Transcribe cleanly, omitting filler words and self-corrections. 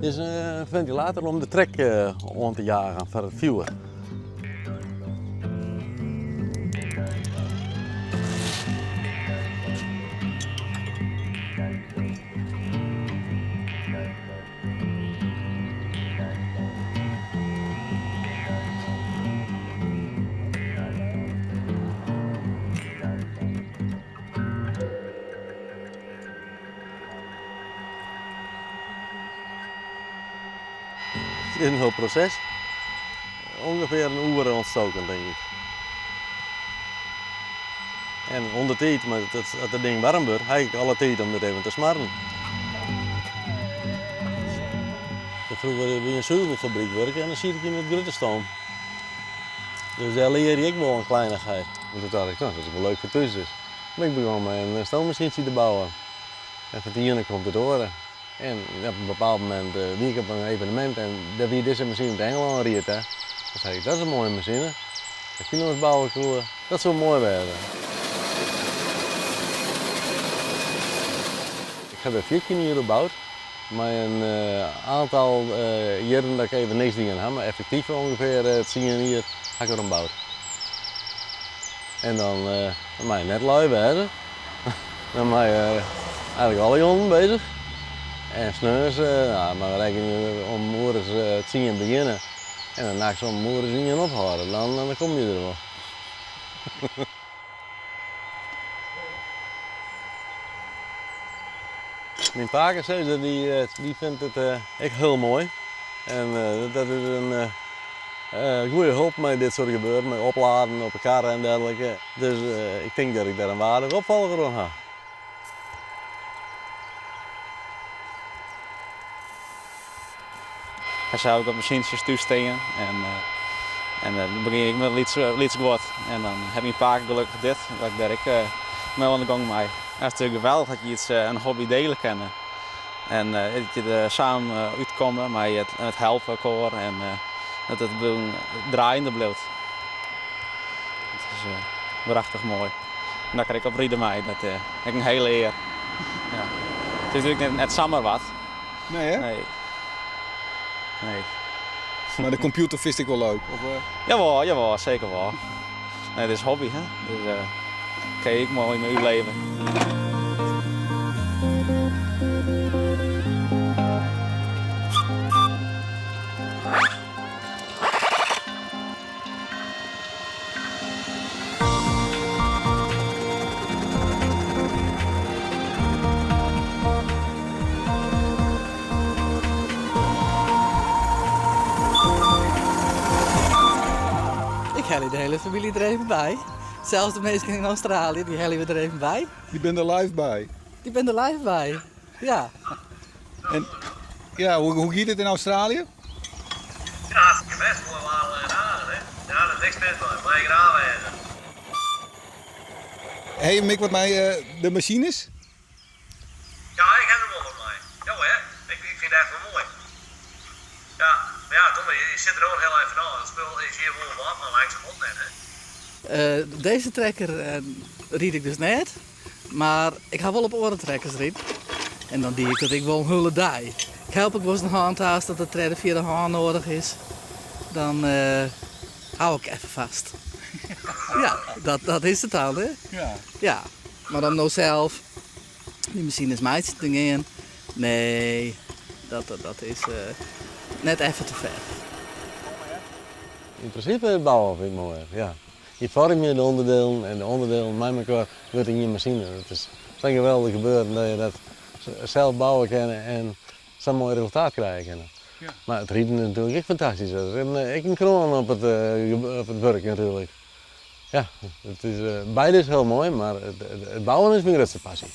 Dit is een ventilator om de trek aan te jagen voor het vuur. Het is een heel proces. Ongeveer een uur ontstoken, denk ik. En ondertussen, maar als het ding warm wordt, heb ik alle tijd om het even te smarren. Vroeger bij een zuivelfabriek werken en dan zie ik in het gruttenstoom. Dus daar leer ik wel een kleinigheid. En toen dacht ik, nou, dat is wel leuk voor thuis dus. Maar ik begon met een stoommachientje te bouwen. En van die komt het door. En op een bepaald moment wie ik op een evenement en daar wie deze machine uit Engeland riet. Dan zei ik, dat is een mooie machine. Dat kunnen we eens bouwen, dat zou mooi worden. Ik heb er 14 jaar gebouwd. Maar een aantal jaren dat ik even niks dingen heb, maar effectief ongeveer het 10 jaar heb ik er gebouwd. En dan mag je net lui werden. Dan mag je eigenlijk alle jonden bezig. En s'nachts, nou, maar we rekenen om morgens 10 beginnen. En dan nachts om morgens 10 ophouden, dan kom je er wel. Mijn pakenzuster die vindt het echt heel mooi. En dat is een goede hulp met dit soort gebeuren, met opladen op elkaar en dergelijke. Dus ik denk dat ik daar een waardige opvolger aan heb. Dan zou ik op machientjes toesteken en dan begin ik met iets wat. En dan heb ik een paar gelukkig dit, dat ik mee aan de gang mee. Het is natuurlijk geweldig dat je iets, een hobby delen kan. En dat je er samen uitkomen met het helpen elkaar en dat het draaiende blijft. Het is prachtig mooi. En daar kan ik op rieden mee, dat heb ik een hele eer. Ja. Het is natuurlijk net samen wat. Nee hè? Nee. Nee. Maar de computer vist ik wel leuk. Of, Jawel, zeker wel. Nee, dit is hobby, hè? Dus kan ik mooi met u leven. Ik hel de hele familie er even bij. Zelfs de mensen in Australië, die hellen we er even bij. die ben er live bij. Die ben er live bij. Ja. En ja, hoe gaat het in Australië? Ja, hartstikke best. Mooi waren en aardig, hè? Ja, dat is niks mis van. Maar je graag wezen. Hey Mick, wat mij de machines? Ja, ik heb hem wel van mij. Ja, hè? Ik vind het echt wel mooi. Ja, maar ja, toch, je zit er ook heel even aan. Het spul is hier wel wat, maar lijkt ze op net, hè? Deze trekker ried ik dus net. Maar ik ga wel op andere trekkers ried. En dan die ik dat ik wel een hulle die. Ik help ik wel eens een handhaast dat het treden via de hand nodig is. Dan hou ik even vast. Ja, dat is het al, hè? Ja. Ja, maar dan nou zelf, die machine is mij zitten in. Nee, dat is net even te ver. In principe het bouwen vind ik mooi, ja. Je vormt je de onderdelen en de onderdelen met elkaar wordt in je machine. Het is zo'n geweldig gebeuren dat je dat zelf bouwen kan en zo'n mooi resultaat krijgen kan. Ja. Maar het rieden is natuurlijk echt fantastisch. Ik een kroon op het werk natuurlijk. Ja, het is, beide is heel mooi, maar het bouwen is mijn grootste passie.